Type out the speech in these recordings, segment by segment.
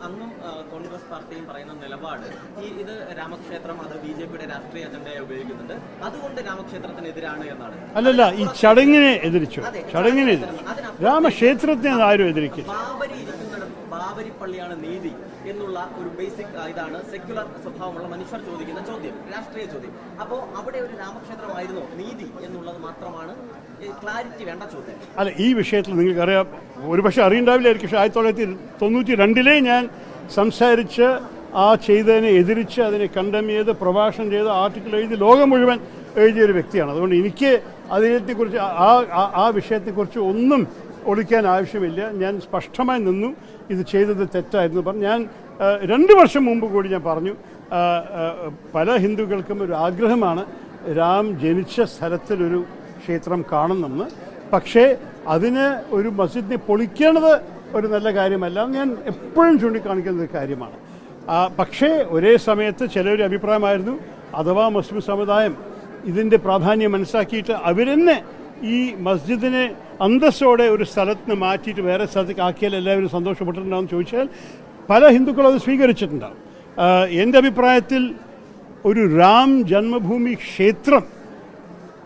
അങ്ങും കോൺഗ്രസ് പാർട്ടിയും പറയുന്ന നിലപാട് ഇത് രാമക്ഷേത്രം അത് ബിജെപിയുടെ രാഷ്ട്രീയ അജണ്ടയായി ഉപയോഗിക്കുന്നുണ്ട്, അതുകൊണ്ട് രാമക്ഷേത്രത്തിനെതിരാണ് എന്നാണ്. അല്ലല്ല, ഈ ചടങ്ങിനെ എതിരിച്ചു. ചടങ്ങിനെ രാമക്ഷേത്രത്തെ ആരും എതിരിക്കില്ല. ബാബരി പള്ളിയാണ് നീതി എന്നുള്ള ഒരു ബേസിക് ഇതാണ് സെക്യുലർ സ്വഭാവമുള്ള മനുഷ്യർ ചോദിക്കുന്ന ചോദ്യം, രാഷ്ട്രീയ ചോദ്യം. അപ്പോൾ അവിടെ ഒരു രാമക്ഷേത്രമായിരുന്നോ നീതി എന്നുള്ളത് മാത്രമാണ് ക്ലാരിറ്റി വേണ്ട ചോദ്യം. അല്ല, ഈ വിഷയത്തിൽ നിങ്ങൾക്കറിയാം, ഒരുപക്ഷെ അറിയണ്ടാവില്ലായിരിക്കും, പക്ഷേ 1992 ഞാൻ സംസാരിച്ച് ചെയ്തതിനെ എതിരിച്ച് അതിനെ കണ്ടം ചെയ്ത് പ്രഭാഷണം ചെയ്ത് ആർട്ടിക്കിൾ എഴുതി ലോകം മുഴുവൻ എഴുതിയൊരു വ്യക്തിയാണ്. അതുകൊണ്ട് എനിക്ക് അതിനെക്കുറിച്ച് ആ വിഷയത്തെക്കുറിച്ച് ഒന്നും ഒളിക്കാൻ ആവശ്യമില്ല. ഞാൻ സ്പഷ്ടമായി നിന്നു, ഇത് ചെയ്തത് തെറ്റായിരുന്നു പറഞ്ഞു. ഞാൻ 2 വർഷം മുമ്പ് കൂടി ഞാൻ പറഞ്ഞു, പല ഹിന്ദുക്കൾക്കും ഒരു ആഗ്രഹമാണ് രാം ജനിച്ച സ്ഥലത്തിലൊരു ക്ഷേത്രം കാണുന്നെന്ന്. പക്ഷേ അതിന് ഒരു മസ്ജിദിനെ പൊളിക്കേണ്ടത് ഒരു നല്ല കാര്യമല്ല, ഞാൻ എപ്പോഴും ചൂണ്ടിക്കാണിക്കുന്ന ഒരു കാര്യമാണ്. പക്ഷേ ഒരേ സമയത്ത് ചിലൊരു അഭിപ്രായമായിരുന്നു, അഥവാ മുസ്ലിം സമുദായം ഇതിൻ്റെ പ്രാധാന്യം മനസ്സിലാക്കിയിട്ട് അവരെന്നെ ഈ മസ്ജിദിനെ അന്തസ്സോടെ ഒരു സ്ഥലത്ത് നിന്ന് മാറ്റിയിട്ട് വേറെ സ്ഥലത്തേക്ക് ആക്കിയാൽ എല്ലാവരും സന്തോഷപ്പെട്ടിട്ടുണ്ടാകുമെന്ന് ചോദിച്ചാൽ പല ഹിന്ദുക്കളും അത് സ്വീകരിച്ചിട്ടുണ്ടാകും. എൻ്റെ അഭിപ്രായത്തിൽ ഒരു രാം ജന്മഭൂമി ക്ഷേത്രം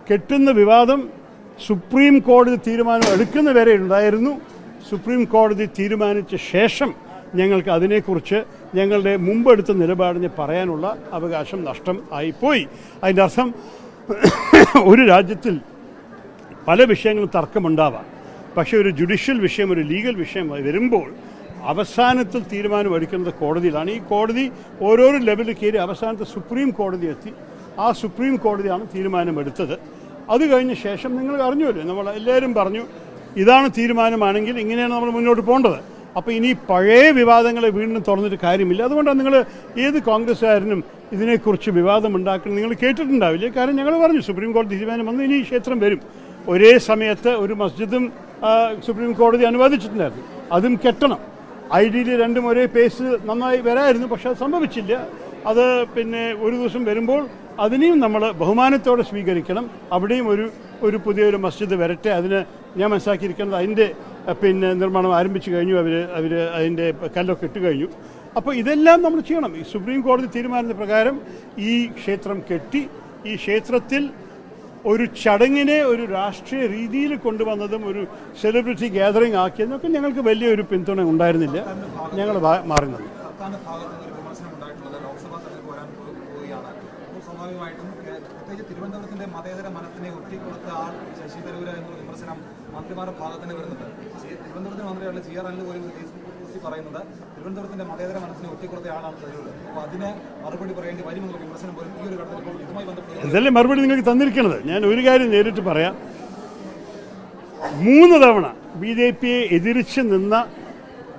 കെട്ടുന്ന വിവാദം സുപ്രീം കോടതി തീരുമാനം എടുക്കുന്ന വരെ ഉണ്ടായിരുന്നു. സുപ്രീം കോടതി തീരുമാനിച്ച ശേഷം ഞങ്ങൾക്ക് അതിനെക്കുറിച്ച് ഞങ്ങളുടെ മുമ്പെടുത്ത നിലപാടിനെ പറയാനുള്ള അവകാശം നഷ്ടം ആയിപ്പോയി. അതിൻ്റെ അർത്ഥം ഒരു രാജ്യത്തിൽ പല വിഷയങ്ങളും തർക്കമുണ്ടാവാം, പക്ഷേ ഒരു ജുഡീഷ്യൽ വിഷയം, ഒരു ലീഗൽ വിഷയം വരുമ്പോൾ അവസാനത്തിൽ തീരുമാനം എടുക്കുന്നത് കോടതിയിലാണ്. ഈ കോടതി ഓരോരോ ലെവലിൽ കയറി അവസാനത്തെ സുപ്രീം കോടതി എത്തി. ആ സുപ്രീം കോടതിയാണ് തീരുമാനമെടുത്തത്. അത് കഴിഞ്ഞ ശേഷം നിങ്ങൾ അറിഞ്ഞുവല്ലോ, നമ്മൾ എല്ലാവരും പറഞ്ഞു ഇതാണ് തീരുമാനമാണെങ്കിൽ ഇങ്ങനെയാണ് നമ്മൾ മുന്നോട്ട് പോകേണ്ടത്. അപ്പോൾ ഇനി പഴയ വിവാദങ്ങളെ വീണ്ടും തുറന്നിട്ട് കാര്യമില്ല. അതുകൊണ്ടാണ് നിങ്ങൾ ഏത് കോൺഗ്രസ്സുകാരനും ഇതിനെക്കുറിച്ച് വിവാദമുണ്ടാക്കുന്നത് നിങ്ങൾ കേട്ടിട്ടുണ്ടാവില്ല. കാരണം ഞങ്ങൾ പറഞ്ഞു സുപ്രീം കോടതി തീരുമാനം വന്നു, ഇനി ഈ ക്ഷേത്രം വരും. ഒരേ സമയത്ത് ഒരു മസ്ജിദും സുപ്രീം കോടതി അനുവദിച്ചിട്ടുണ്ടായിരുന്നു, അതും കെട്ടണം. ഐഡിയയിൽ രണ്ടും ഒരേ പേസ് നന്നായി വരായിരുന്നു, പക്ഷെ അത് സംഭവിച്ചില്ല. അത് പിന്നെ ഒരു ദിവസം വരുമ്പോൾ അതിനെയും നമ്മൾ ബഹുമാനത്തോടെ സ്വീകരിക്കണം. അവിടെയും ഒരു പുതിയൊരു മസ്ജിദ് വരട്ടെ. അതിന് ഞാൻ മനസ്സിലാക്കിയിരിക്കുന്നത് അതിൻ്റെ പിന്നെ നിർമ്മാണം ആരംഭിച്ചു കഴിഞ്ഞു, അവർ അതിൻ്റെ കല്ലൊക്കെ ഇട്ട് കഴിഞ്ഞു. അപ്പോൾ ഇതെല്ലാം നമ്മൾ ചെയ്യണം. ഈ സുപ്രീം കോടതി തീരുമാനത്തിന് പ്രകാരം ഈ ക്ഷേത്രം കെട്ടി ഈ ക്ഷേത്രത്തിൽ ഒരു ചടങ്ങിനെ ഒരു രാഷ്ട്രീയ രീതിയിൽ കൊണ്ടുവന്നതും ഒരു സെലിബ്രിറ്റി ഗ്യാതറിംഗ് ആക്കിയതൊക്കെ ഞങ്ങൾക്ക് വലിയൊരു പിന്തുണ ഉണ്ടായിരുന്നില്ല. ഞങ്ങൾ മാറി നിന്നു. സ്വാഭാവികമായിട്ടും പ്രത്യേകിച്ച് തിരുവനന്തപുരത്തിന്റെ മതേതര മനസ്സിനെ ഒറ്റിക്കൊടുത്ത ആൾ ശശി തരൂർ എന്നുള്ള വിമർശനം മന്ത്രിമാരുടെ ഭാഗത്തിന് വരുന്നുണ്ട്. തിരുവനന്തപുരത്തിന് മന്ത്രിയുള്ള GR അനിൽ പോലും ഫേസ്ബുക്ക് പറയുന്നത് തിരുവനന്തപുരത്തിന്റെ മതേതര മനസ്സിനെ ഒറ്റിക്കൊടുത്ത ആളാണ് തരൂർ. അപ്പോൾ അതിന് മറുപടി പറയേണ്ടി വരുമെന്നുള്ള വിമർശനം പോലും ഈ ഒരു ഘട്ടത്തിൽ ഇതുമായി ബന്ധപ്പെട്ട് ഇതല്ലേ മറുപടി നിങ്ങൾക്ക് തന്നിരിക്കുന്നത്. ഞാൻ ഒരു കാര്യം നേരിട്ട് പറയാം. 3 തവണ BJPയെ എതിരിച്ച് നിന്ന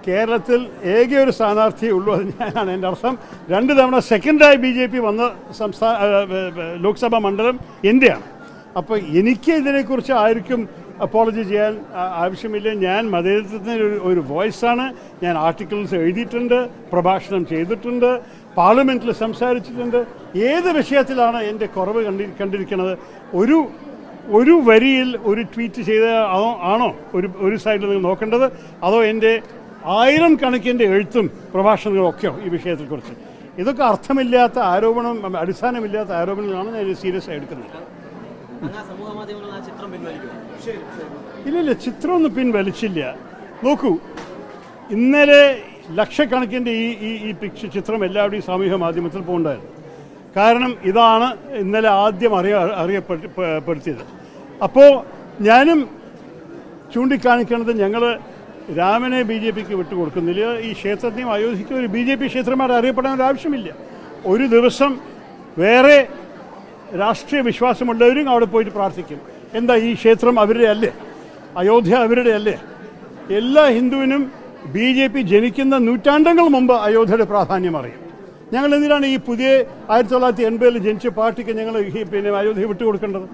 കേരളത്തിൽ ഏക ഒരു സ്ഥാനാർത്ഥിയേ ഉള്ളൂ, അത് ഞാനാണ്. എൻ്റെ അർത്ഥം 2 തവണ സെക്കൻഡായി BJP വന്ന ലോക്സഭാ മണ്ഡലം എൻ്റെയാണ്. അപ്പോൾ എനിക്ക് ഇതിനെക്കുറിച്ച് ആർക്കും അപ്പോളജി ചെയ്യാൻ ആവശ്യമില്ല. ഞാൻ മതേതരത്തിൻ്റെ ഒരു വോയിസാണ്. ഞാൻ ആർട്ടിക്കിൾസ് എഴുതിയിട്ടുണ്ട്, പ്രഭാഷണം ചെയ്തിട്ടുണ്ട്, പാർലമെൻറ്റിൽ സംസാരിച്ചിട്ടുണ്ട്. ഏത് വിഷയത്തിലാണ് എൻ്റെ കുറവ് കണ്ടിരിക്കുന്നത്? ഒരു വരിയിൽ ഒരു ട്വീറ്റ് ചെയ്ത ആണോ ഒരു സൈഡിൽ നിങ്ങൾ നോക്കേണ്ടത്, അതോ എൻ്റെ 1000 കണക്കിൻ്റെ എഴുത്തും പ്രഭാഷണങ്ങളും ഒക്കെയോ ഈ വിഷയത്തെക്കുറിച്ച്? ഇതൊക്കെ അർത്ഥമില്ലാത്ത ആരോപണം, അടിസ്ഥാനമില്ലാത്ത ആരോപണങ്ങളാണ് ഞാൻ സീരിയസ് ആയി എടുക്കുന്നത്. ഇല്ല, ചിത്രമൊന്നും പിൻവലിച്ചില്ല. നോക്കൂ, ഇന്നലെ ലക്ഷക്കണക്കിൻ്റെ ഈ ചിത്രം എല്ലാവരുടെയും സാമൂഹ്യ മാധ്യമത്തിൽ പോകണ്ടായിരുന്നു. കാരണം ഇതാണ് ഇന്നലെ ആദ്യം അറിയപ്പെടുത്തിയത്. അപ്പോൾ ഞാനും ചൂണ്ടിക്കാണിക്കുന്നത് ഞങ്ങൾ രാമനെ BJPക്ക് വിട്ടുകൊടുക്കുന്നില്ല. ഈ ക്ഷേത്രത്തെയും അയോധ്യയ്ക്ക് ഒരു BJP ക്ഷേത്രമായിട്ട് അറിയപ്പെടാൻ ഒരു ആവശ്യമില്ല. ഒരു ദിവസം വേറെ രാഷ്ട്രീയ വിശ്വാസമുള്ളവരും അവിടെ പോയിട്ട് പ്രാർത്ഥിക്കും. എന്താ, ഈ ക്ഷേത്രം അവരുടെ അല്ലേ? അയോധ്യ അവരുടെ അല്ലേ? എല്ലാ ഹിന്ദുവിനും BJP ജനിക്കുന്ന നൂറ്റാണ്ടുകൾ മുമ്പ് അയോധ്യയുടെ പ്രാധാന്യം അറിയും. ഞങ്ങൾ എന്തിനാണ് ഈ പുതിയ 1980 ജനിച്ച പാർട്ടിക്ക് ഞങ്ങൾ പിന്നെ അയോധ്യ വിട്ടുകൊടുക്കേണ്ടത്?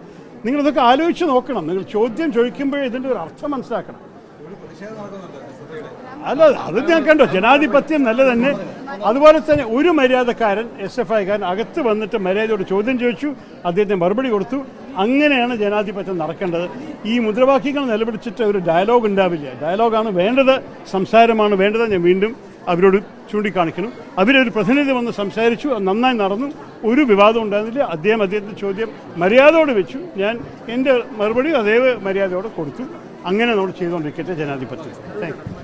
നിങ്ങളിതൊക്കെ ആലോചിച്ച് നോക്കണം. നിങ്ങൾ ചോദ്യം ചോദിക്കുമ്പോഴേ ഇതിൻ്റെ ഒരു അർത്ഥം മനസ്സിലാക്കണം. അല്ല, അത് ഞാൻ കണ്ടോ, ജനാധിപത്യം നല്ല തന്നെ. അതുപോലെ തന്നെ ഒരു മര്യാദക്കാരൻ SFIക്കാരൻ അകത്ത് വന്നിട്ട് മര്യാദയോട് ചോദ്യം ചോദിച്ചു, അദ്ദേഹത്തിന് മറുപടി കൊടുത്തു. അങ്ങനെയാണ് ജനാധിപത്യം നടക്കേണ്ടത്. ഈ മുദ്രാവാക്യങ്ങൾ നിലപിടിച്ചിട്ട് ഒരു ഡയലോഗ് ഉണ്ടാവില്ല. ഡയലോഗാണ് വേണ്ടത്, സംസാരമാണ് വേണ്ടത്. ഞാൻ വീണ്ടും അവരോട് ചൂണ്ടിക്കാണിക്കണം. അവരൊരു പ്രതിനിധി വന്ന് സംസാരിച്ചു, അത് നന്നായി നടന്നു, ഒരു വിവാദം ഉണ്ടായിരുന്നില്ല. അദ്ദേഹത്തിൻ്റെ ചോദ്യം മര്യാദയോടെ വെച്ചു, ഞാൻ എൻ്റെ മറുപടി അതേ മര്യാദയോടെ കൊടുത്തു. അങ്ങനെ നമ്മൾ ചെയ്തുകൊണ്ടിരിക്കട്ടെ ജനാധിപത്യം. Thank you.